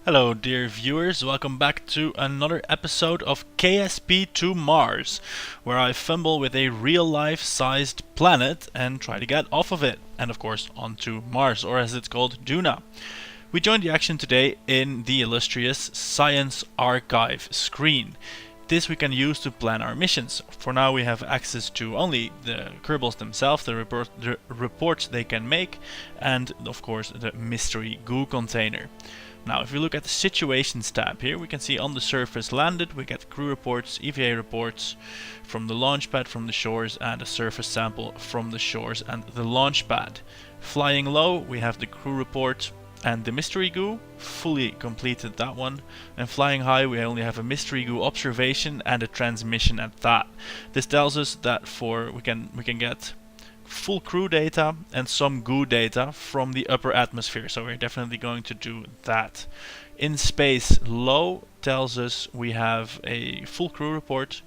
Hello dear viewers, welcome back to another episode of KSP to Mars, where I fumble with a real life sized planet and try to get off of it, and of course onto Mars, or as it's called, Duna. We joined the action today in the illustrious Science Archive screen. This we can use to plan our missions. For now we have access to only the Kerbals themselves, the reports they can make, and of course the mystery goo container. Now if we look at the situations tab here, we can see on the surface landed, we get crew reports, EVA reports from the launch pad, from the shores, and a surface sample from the shores and the launch pad. Flying low, we have the crew report and the mystery goo, fully completed that one. And flying high, we only have a mystery goo observation and a transmission at that. This tells us that we can get full crew data and some goo data from the upper atmosphere, so we're definitely going to do that. In space low tells us we have a full crew report,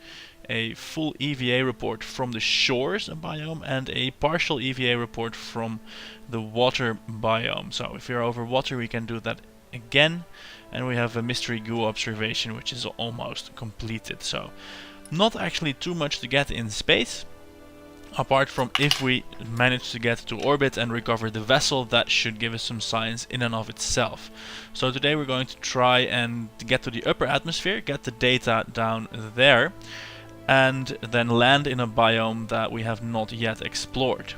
a full EVA report from the shores biome, and a partial EVA report from the water biome. So if you're over water, we can do that again, and we have a mystery goo observation which is almost completed. So not actually too much to get in space, apart from if we manage to get to orbit and recover the vessel. That should give us some science in and of itself. So today we're going to try and get to the upper atmosphere, get the data down there, and then land in a biome that we have not yet explored.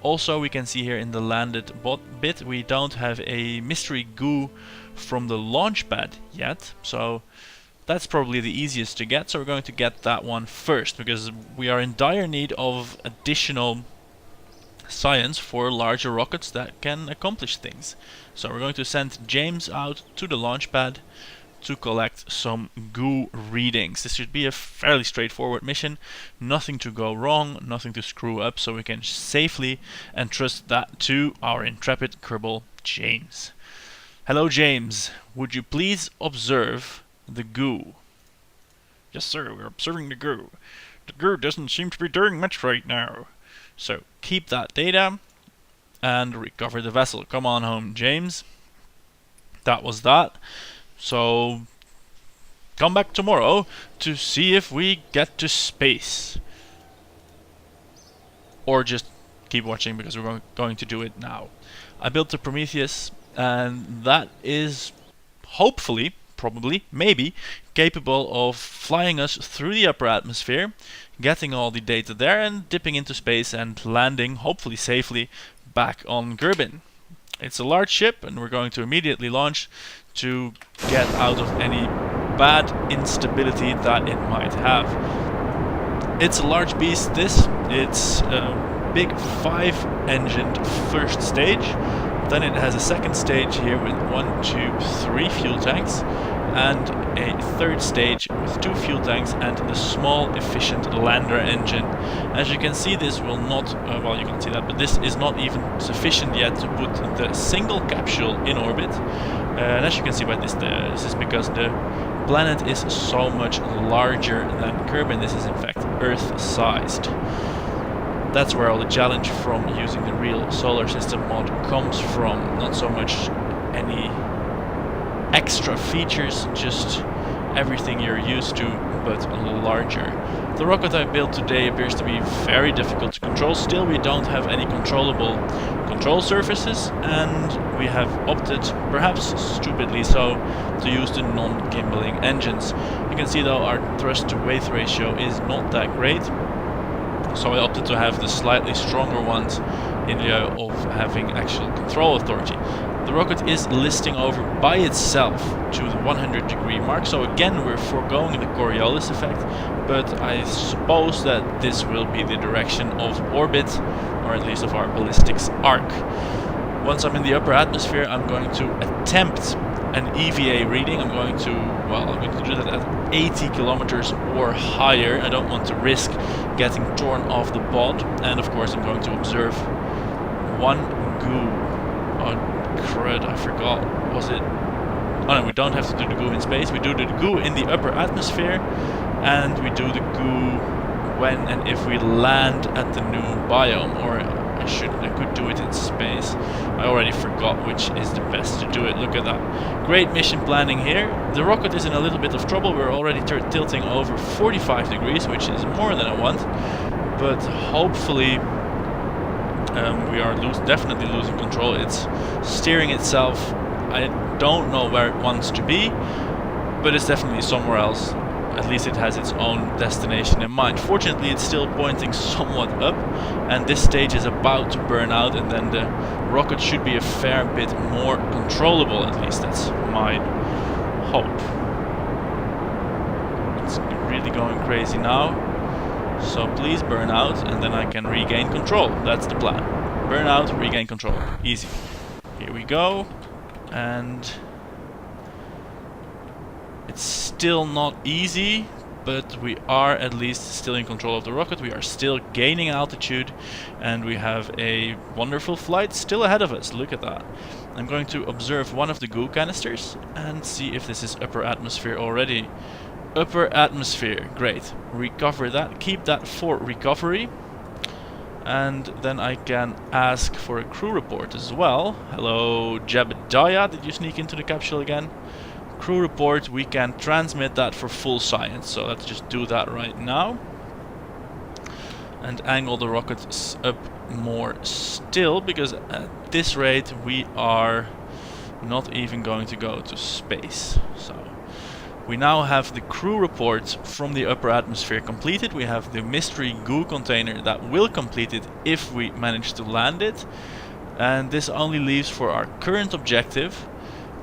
Also, we can see here in the landed bit we don't have a mystery goo from the launch pad yet, so that's probably the easiest to get, so we're going to get that one first, because we are in dire need of additional science for larger rockets that can accomplish things. So we're going to send James out to the launch pad to collect some goo readings. This should be a fairly straightforward mission, nothing to go wrong, nothing to screw up, so we can safely entrust that to our intrepid Kerbal James. Hello James, would you please observe the goo? Yes sir, we're observing the goo. The goo doesn't seem to be doing much right now. So keep that data and recover the vessel. Come on home, James. That was that. So come back tomorrow to see if we get to space. Or just keep watching, because we're going to do it now. I built the Prometheus, and that is hopefully, probably, maybe, capable of flying us through the upper atmosphere, getting all the data there, and dipping into space and landing, hopefully safely, back on Kerbin. It's a large ship, and we're going to immediately launch to get out of any bad instability that it might have. It's a large beast, this. It's a big 5-engined first stage. Then it has a second stage here with 1, 2, 3 fuel tanks, and a third stage with 2 fuel tanks and the small efficient lander engine. As you can see, this will not, well, you can see that, but this is not even sufficient yet to put the single capsule in orbit. And as you can see by this is because the planet is so much larger than Kerbin. This is in fact Earth-sized. That's where all the challenge from using the real solar system mod comes from. Not so much any extra features, just everything you're used to, but a little larger. The rocket I built today appears to be very difficult to control. Still, we don't have any controllable control surfaces, and we have opted, perhaps stupidly so, to use the non-gimbaling engines. You can see though our thrust to weight ratio is not that great, so I opted to have the slightly stronger ones in lieu of having actual control authority. The rocket is listing over by itself to the 100-degree mark, so again we're foregoing the Coriolis effect, but I suppose that this will be the direction of orbit, or at least of our ballistics arc. Once I'm in the upper atmosphere, I'm going to attempt an EVA reading. I'm going to do that at 80 kilometers or higher. I don't want to risk getting torn off the pod, and of course I'm going to observe one goo. Oh crud, I forgot. Was it? Oh no, we don't have to do the goo in space. We do the goo in the upper atmosphere, and we do the goo when and if we land at the new biome, or I could do it in space. I already forgot which is the best to do it. Look at that. Great mission planning here. The rocket is in a little bit of trouble. We're already tilting over 45 degrees, which is more than I want. But hopefully we are definitely losing control. It's steering itself. I don't know where it wants to be, but it's definitely somewhere else. At least it has its own destination in mind. Fortunately, it's still pointing somewhat up, and this stage is about to burn out, and then the rocket should be a fair bit more controllable. At least that's my hope. It's really going crazy now. So please burn out, and then I can regain control. That's the plan. Burn out, regain control. Easy. Here we go. And it's still not easy, but we are at least still in control of the rocket. We are still gaining altitude, and we have a wonderful flight still ahead of us. Look at that. I'm going to observe one of the goo canisters and see if this is upper atmosphere already. Upper atmosphere, great. Recover that, keep that for recovery. And then I can ask for a crew report as well. Hello, Jebediah, did you sneak into the capsule again? Crew report, we can transmit that for full science. So let's just do that right now. And angle the rockets up more still, because at this rate we are not even going to go to space. So we now have the crew report from the upper atmosphere completed. We have the mystery goo container that will complete it if we manage to land it. And this only leaves for our current objective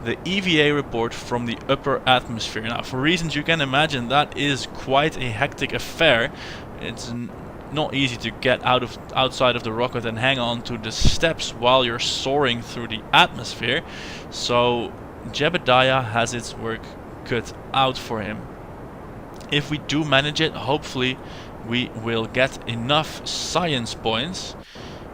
the EVA report from the upper atmosphere. Now, for reasons you can imagine, that is quite a hectic affair. It's not easy to get outside of the rocket and hang on to the steps while you're soaring through the atmosphere. So Jebediah has its work cut out for him. If we do manage it, hopefully we will get enough science points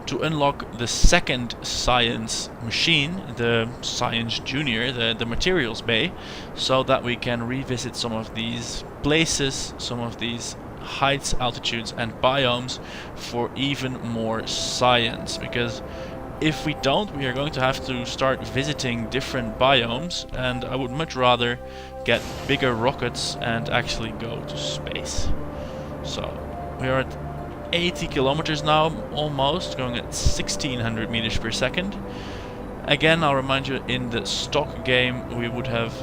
to unlock the second science machine, the Science Junior, the materials bay, so that we can revisit some of these places, some of these heights, altitudes and biomes for even more science. Because if we don't, we are going to have to start visiting different biomes, and I would much rather get bigger rockets and actually go to space. So we are at 80 kilometers now, almost, going at 1600 meters per second. Again, I'll remind you, in the stock game we would have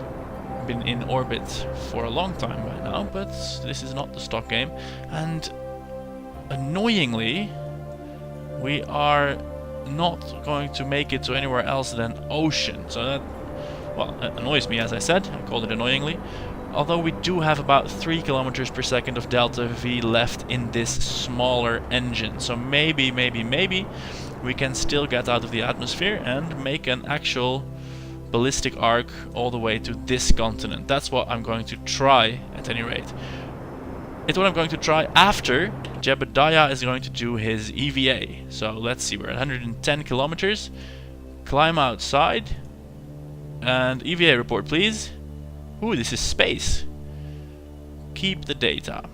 been in orbit for a long time by now, but this is not the stock game, and annoyingly we are not going to make it to anywhere else than ocean. So that, well, it annoys me, as I said. I called it annoyingly. Although we do have about 3 kilometers per second of delta V left in this smaller engine. So maybe we can still get out of the atmosphere and make an actual ballistic arc all the way to this continent. That's what I'm going to try, at any rate. It's what I'm going to try after Jebediah is going to do his EVA. So let's see, we're at 110 kilometers. Climb outside. And EVA report, please. Ooh, this is space. Keep the data.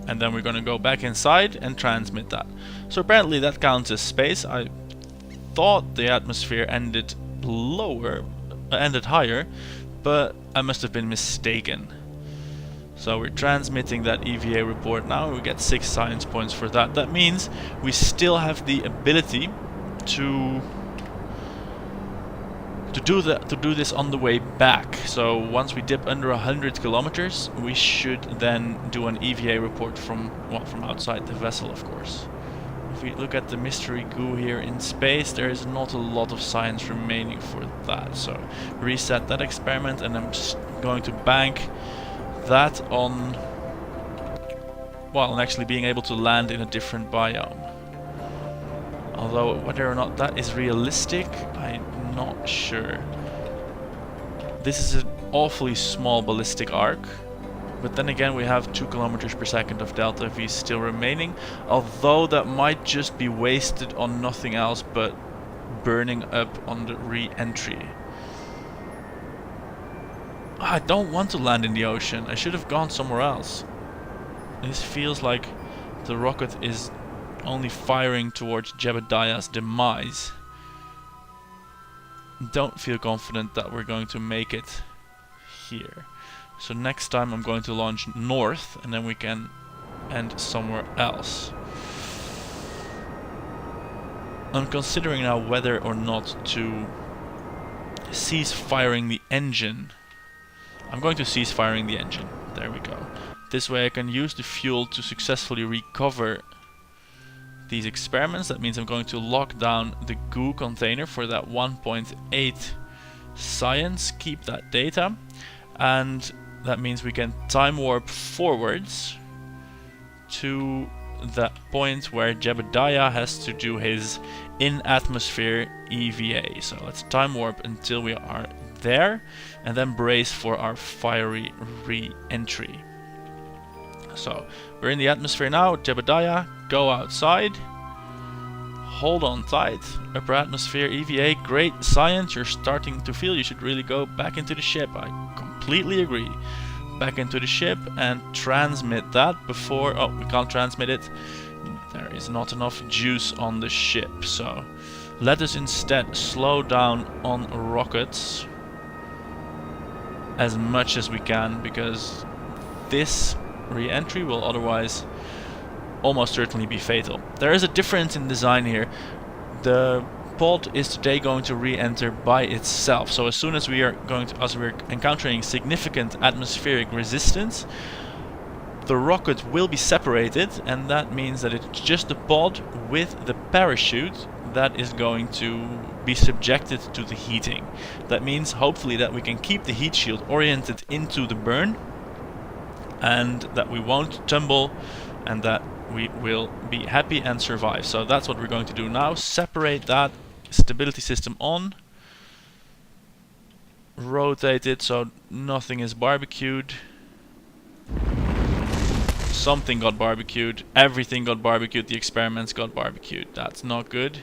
And then we're going to go back inside and transmit that. So apparently that counts as space. I thought the atmosphere ended higher, but I must have been mistaken. So we're transmitting that EVA report now. We get 6 science points for that. That means we still have the ability to do this on the way back. So once we dip under 100 kilometers, we should then do an EVA report from outside the vessel, of course. If we look at the mystery goo here in space, there is not a lot of science remaining for that. So reset that experiment, and I'm just going to bank that on, well, on actually being able to land in a different biome. Although whether or not that is realistic, I'm not sure. This is an awfully small ballistic arc, but then again we have 2 kilometers per second of delta V still remaining, although that might just be wasted on nothing else but burning up on the re-entry. I don't want to land in the ocean. I should have gone somewhere else. This feels like the rocket is only firing towards Jebediah's demise. Don't feel confident that we're going to make it here. So next time I'm going to launch north, and then we can end somewhere else. I'm considering now whether or not to cease firing the engine. I'm going to cease firing the engine. There we go. This way I can use the fuel to successfully recover these experiments. That means I'm going to lock down the goo container for that 1.8 science, keep that data, and that means we can time warp forwards to that point where Jebediah has to do his in-atmosphere EVA. So let's time warp until we are there, and then brace for our fiery re-entry. So we're in the atmosphere now. Jebediah, go outside. Hold on tight. Upper atmosphere EVA, great science. You're starting to feel you should really go back into the ship. I completely agree. Back into the ship and transmit that before... Oh, we can't transmit it. There is not enough juice on the ship. So let us instead slow down on rockets as much as we can, because this re-entry will otherwise almost certainly be fatal. There is a difference in design here. The pod is today going to re-enter by itself. So as soon as we're encountering significant atmospheric resistance, the rocket will be separated, and that means that it's just the pod with the parachute that is going to be subjected to the heating. That means hopefully that we can keep the heat shield oriented into the burn, and that we won't tumble, and that we will be happy and survive. So that's what we're going to do now. Separate that stability system on. Rotate it so nothing is barbecued. Something got barbecued. Everything got barbecued. The experiments got barbecued. That's not good.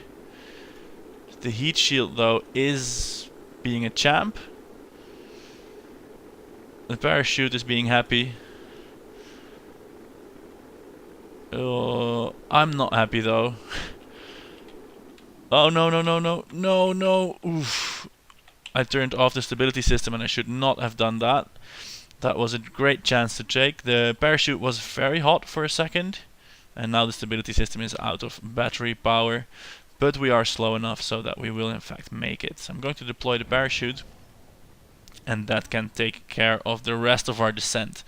The heat shield though is being a champ. The parachute is being happy. I'm not happy though. Oh no no no no no no! Oof! I turned off the stability system and I should not have done that. That was a great chance to take. The parachute was very hot for a second, and now the stability system is out of battery power. But we are slow enough so that we will in fact make it. So I'm going to deploy the parachute, and that can take care of the rest of our descent.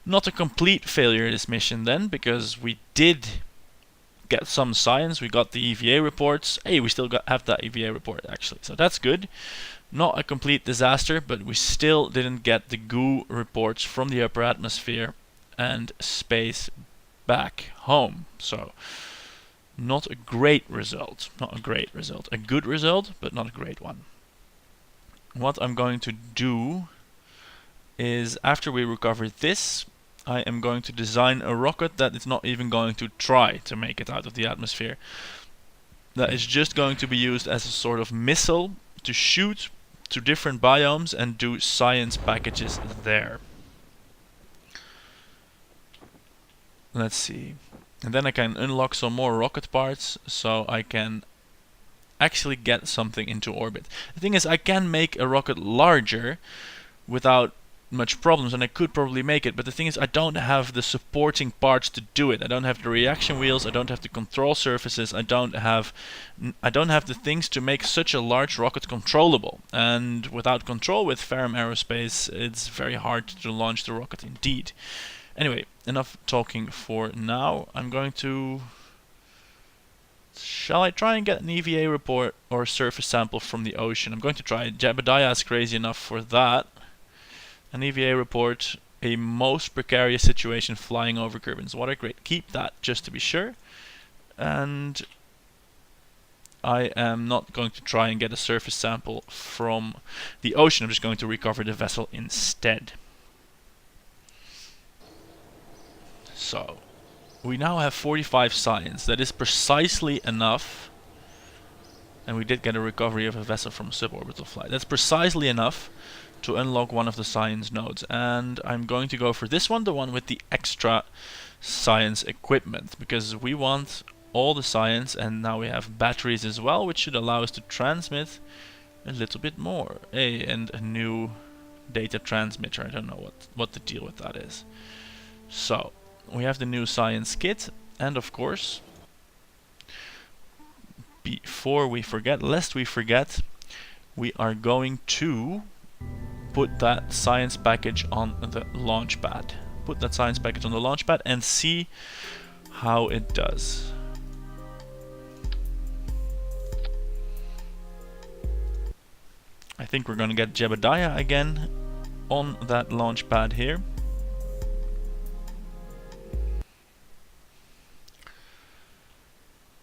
Not a complete failure this mission then, because we did get some science. We got the EVA reports. Hey, we still have that EVA report actually, so that's good. Not a complete disaster, but we still didn't get the goo reports from the upper atmosphere and space back home. So not a great result. Not a great result. A good result, but not a great one. What I'm going to do is, after we recover this, I am going to design a rocket that is not even going to try to make it out of the atmosphere. That is just going to be used as a sort of missile to shoot to different biomes and do science packages there. Let's see. And then I can unlock some more rocket parts, so I can actually get something into orbit. The thing is, I can make a rocket larger without much problems, and I could probably make it, but the thing is, I don't have the supporting parts to do it. I don't have the reaction wheels, I don't have the control surfaces, I don't have the things to make such a large rocket controllable. And without control with Ferrum Aerospace, it's very hard to launch the rocket indeed. Anyway, enough talking for now. I'm going to... Shall I try and get an EVA report or a surface sample from the ocean? I'm going to try. Jebediah is crazy enough for that. An EVA report, a most precarious situation flying over Kerbin's water. Great, keep that just to be sure. And I am not going to try and get a surface sample from the ocean. I'm just going to recover the vessel instead. So, we now have 45 science. That is precisely enough. And we did get a recovery of a vessel from suborbital flight. That's precisely enough to unlock one of the science nodes. And I'm going to go for this one, the one with the extra science equipment, because we want all the science, and now we have batteries as well, which should allow us to transmit a little bit more. And a new data transmitter. I don't know what the deal with that is. So we have the new science kit, and of course, before we forget, lest we forget, we are going to put that science package on the launch pad. Put that science package on the launch pad and see how it does. I think we're going to get Jebediah again on that launch pad here.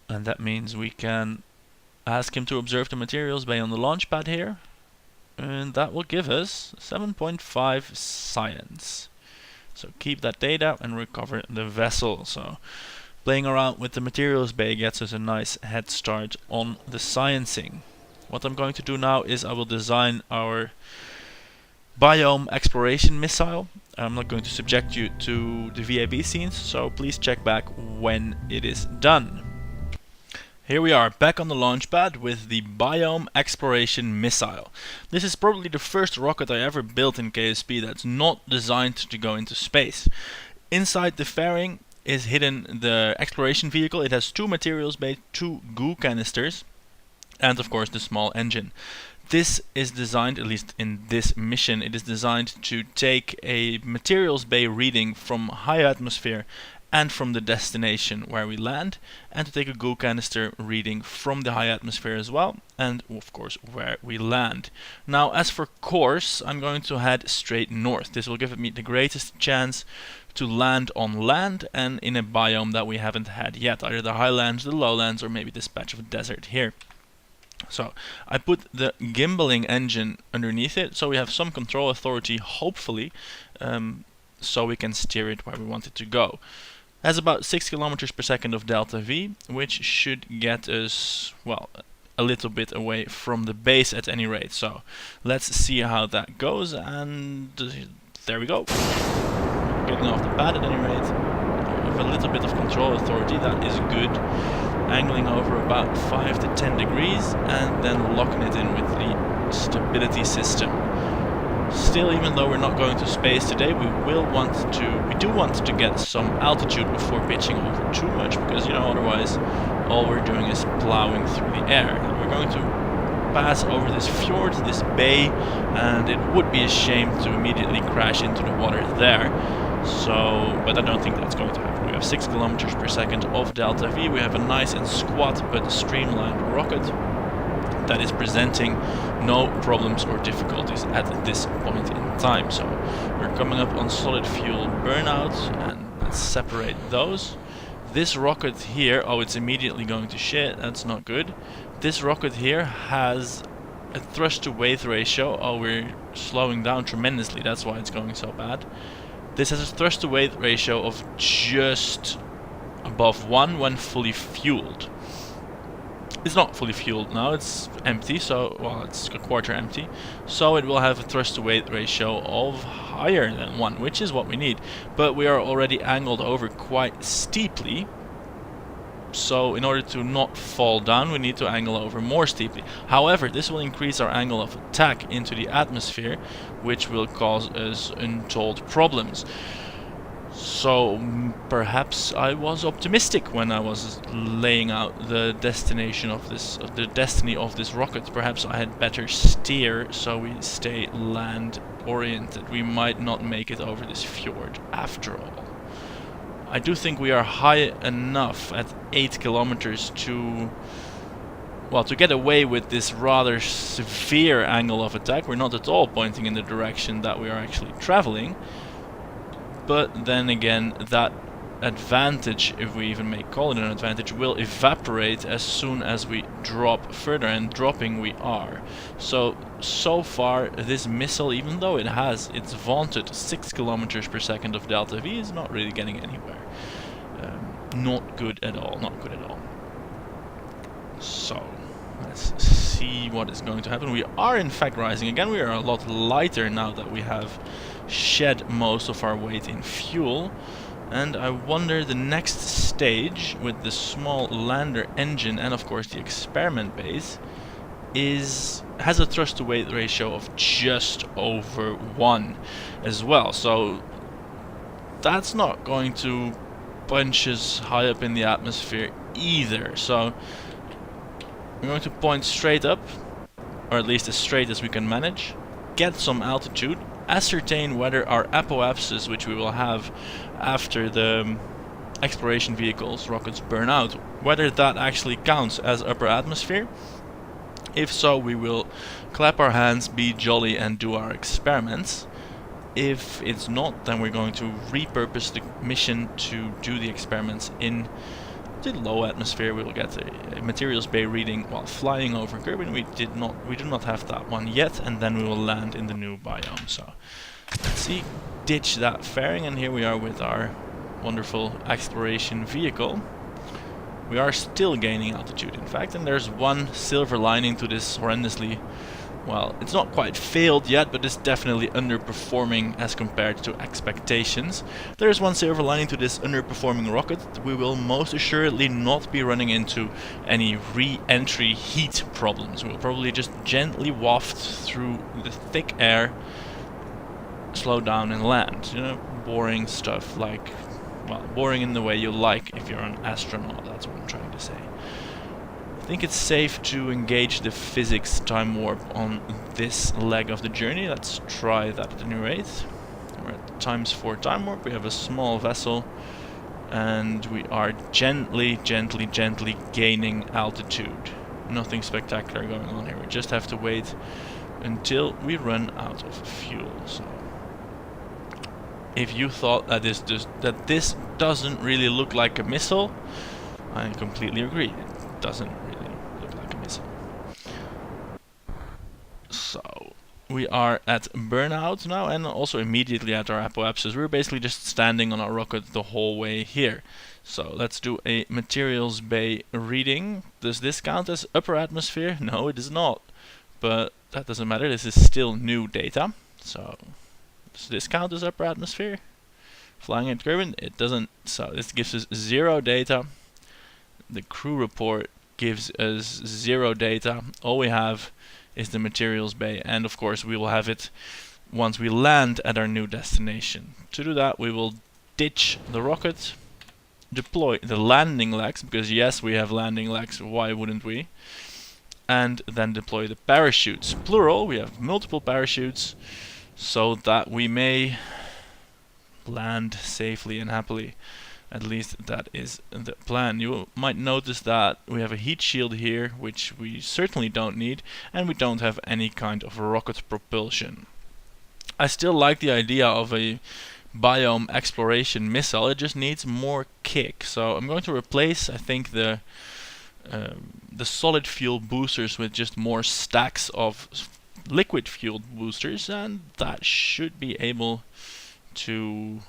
And that means we can ask him to observe the materials bay on the launch pad here. And that will give us 7.5 science. So keep that data and recover the vessel. So playing around with the materials bay gets us a nice head start on the sciencing. What I'm going to do now is I will design our biome exploration missile. I'm not going to subject you to the VAB scenes, so please check back when it is done. Here we are, back on the launch pad with the Biome Exploration Missile. This is probably the first rocket I ever built in KSP that's not designed to go into space. Inside the fairing is hidden the exploration vehicle. It has 2 materials bay, 2 goo canisters, and of course the small engine. This is designed, at least in this mission, it is designed to take a materials bay reading from high atmosphere and from the destination where we land, and to take a goo canister reading from the high atmosphere as well, and of course where we land. Now, as for course, I'm going to head straight north. This will give me the greatest chance to land on land and in a biome that we haven't had yet, either the highlands, the lowlands, or maybe this patch of desert here. So I put the gimbaling engine underneath it, so we have some control authority, hopefully, so we can steer it where we want it to go. It has about 6 kilometers per second of delta V, which should get us, well, a little bit away from the base at any rate. So let's see how that goes, and there we go. Getting off the pad at any rate. With a little bit of control authority, that is good. Angling over about 5 to 10 degrees, and then locking it in with the stability system. Still, even though we're not going to space today, we do want to get some altitude before pitching over too much, because otherwise all we're doing is plowing through the air. Now we're going to pass over this fjord, this bay, and it would be a shame to immediately crash into the water there. So, but I don't think that's going to happen. We have 6 kilometers per second of delta V. We have a nice and squat but streamlined rocket that is presenting no problems or difficulties at this point in time. So we're coming up on solid fuel burnout, and let's separate those. This rocket here, oh, it's immediately going to shit, that's not good. This rocket here has a thrust to weight ratio, oh, we're slowing down tremendously, that's why it's going so bad. This has a thrust to weight ratio of just above 1 when fully fueled. It's not fully fueled now, it's empty, so, well, it's a quarter empty. So it will have a thrust to weight ratio of higher than 1, which is what we need. But we are already angled over quite steeply. So in order to not fall down, we need to angle over more steeply. However, this will increase our angle of attack into the atmosphere, which will cause us untold problems. So perhaps I was optimistic when I was laying out the destination of this, the destiny of this rocket. Perhaps I had better steer so we stay land oriented. We might not make it over this fjord after all. I do think we are high enough at 8 kilometers to, well, to get away with this rather severe angle of attack. We're not at all pointing in the direction that we are actually traveling. But then again, that advantage, if we even may call it an advantage, will evaporate as soon as we drop further, and dropping we are. So far, this missile, even though it has its vaunted 6 kilometers per second of delta V, is not really getting anywhere. Not good at all, not good at all. So, let's see what is going to happen. We are in fact rising again. We are a lot lighter now that we have shed most of our weight in fuel, And I wonder the next stage with the small lander engine and of course the experiment base has a thrust to weight ratio of just over 1 as well. So that's not going to punch us high up in the atmosphere either. So we're going to point straight up, or at least as straight as we can manage, get some altitude, ascertain whether our apoapsis, which we will have after the exploration vehicles rockets burn out, whether that actually counts as upper atmosphere. If so, we will clap our hands, be jolly and do our experiments. If it's not, then we're going to repurpose the mission to do the experiments in the low atmosphere. We will get a materials bay reading while flying over Kerbin. We do not have that one yet, and then we will land in the new biome. So let's see, ditch that fairing, and here we are with our wonderful exploration vehicle. We are still gaining altitude, in fact, and there's one silver lining to this horrendously, well, it's not quite failed yet, but it's definitely underperforming as compared to expectations. There's one silver lining to this underperforming rocket. We will most assuredly not be running into any re-entry heat problems. We'll probably just gently waft through the thick air, slow down and land. You know, boring stuff like, well, boring in the way you like if you're an astronaut, that's what I'm trying to say. I think it's safe to engage the physics time warp on this leg of the journey. Let's try that at any rate. We're at ×4 time warp. We have a small vessel and we are gently gaining altitude. Nothing spectacular going on here. We just have to wait until we run out of fuel. So if you thought that this doesn't really look like a missile, I completely agree. It doesn't really look like a missile. So we are at burnout now, and also immediately at our apoapsis. We're basically just standing on our rocket the whole way here. So let's do a materials bay reading. Does this count as upper atmosphere? No, it does not. But that doesn't matter. This is still new data. So does this count as upper atmosphere? Flying at Kerbin? It doesn't. So this gives us 0 data. The crew report gives us 0 data. All we have is the materials bay, and of course we will have it once we land at our new destination. To do that, we will ditch the rocket, deploy the landing legs, because yes, we have landing legs, why wouldn't we? And then deploy the parachutes. Plural, we have multiple parachutes, so that we may land safely and happily. At least that is the plan. You might notice that we have a heat shield here, which we certainly don't need, and we don't have any kind of rocket propulsion. I still like the idea of a biome exploration missile. It just needs more kick. So I'm going to replace, I think, the solid fuel boosters with just more stacks of liquid fueled boosters, and that should be able to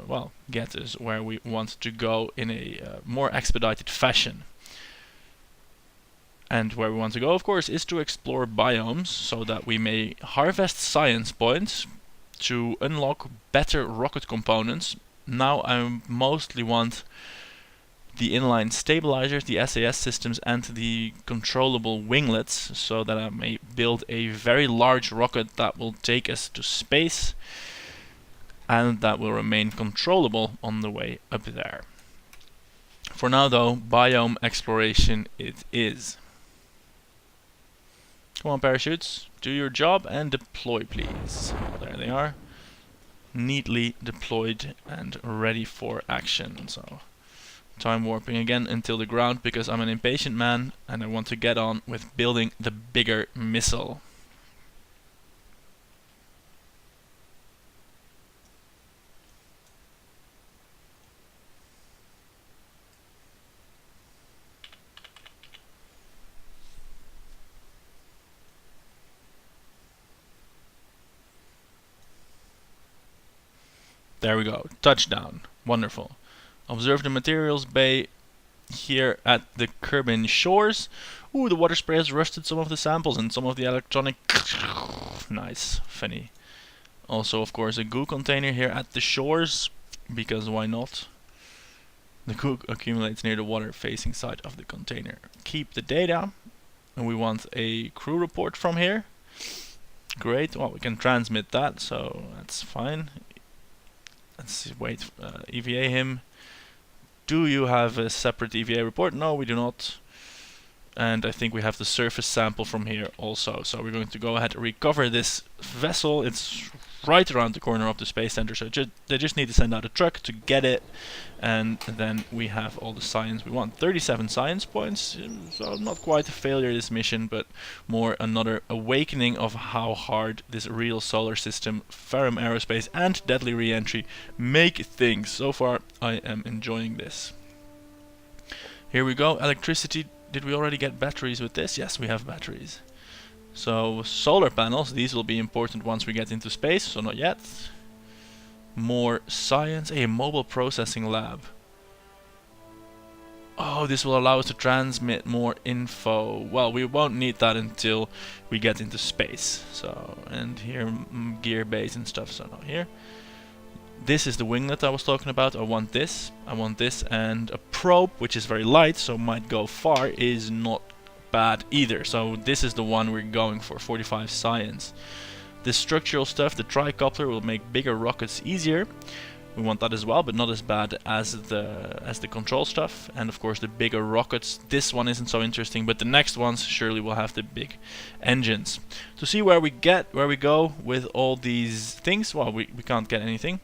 well, get us where we want to go in a more expedited fashion. And where we want to go, of course, is to explore biomes so that we may harvest science points to unlock better rocket components. Now I mostly want the inline stabilizers, the SAS systems, and the controllable winglets, so that I may build a very large rocket that will take us to space and that will remain controllable on the way up there. For now though, biome exploration it is. Come on, parachutes, do your job and deploy please. There they are, neatly deployed and ready for action. So time warping again until the ground, because I'm an impatient man and I want to get on with building the bigger missile. There we go, touchdown, wonderful. Observe the materials bay here at the Kerbin shores. Ooh, the water spray has rusted some of the samples and some of the electronic. Nice, funny. Also, of course, a goo container here at the shores, because why not? The cook accumulates near the water facing side of the container. Keep the data. And we want a crew report from here. Great. Well, we can transmit that, so that's fine. Let's wait. EVA him. Do you have a separate EVA report? No, we do not. And I think we have the surface sample from here also. So we're going to go ahead and recover this vessel. It's right around the corner of the space center, so they just need to send out a truck to get it, and then we have all the science we want. 37 science points, so not quite a failure this mission, but more another awakening of how hard this real solar system, Ferrum Aerospace and Deadly Reentry make things. So far I am enjoying this. Here we go. Electricity. Did we already get batteries with this? Yes, we have batteries. So solar panels, these will be important once we get into space, so not yet. More science, a mobile processing lab. Oh, this will allow us to transmit more info. Well, we won't need that until we get into space. So, and here gear base and stuff, so not here. This is the winglet I was talking about. I want this, and a probe, which is very light, so might go far, is not bad either. So this is the one we're going for, 45 science. This structural stuff, the tricoupler, will make bigger rockets easier. We want that as well, but not as bad as the control stuff. And of course the bigger rockets. This one isn't so interesting, but the next ones surely will have the big engines. To see where we go with all these things, well, we can't get anything.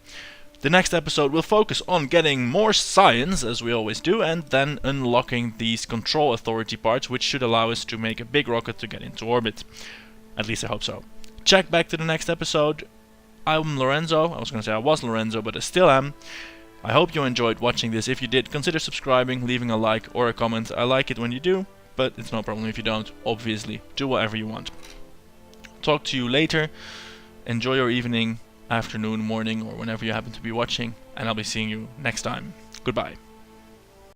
The next episode will focus on getting more science, as we always do, and then unlocking these control authority parts, which should allow us to make a big rocket to get into orbit. At least I hope so. Check back to the next episode. I'm Lorenzo. I was going to say I was Lorenzo, but I still am. I hope you enjoyed watching this. If you did, consider subscribing, leaving a like or a comment. I like it when you do, but it's no problem if you don't. Obviously, do whatever you want. Talk to you later. Enjoy your evening, afternoon, morning, or whenever you happen to be watching, and I'll be seeing you next time. Goodbye.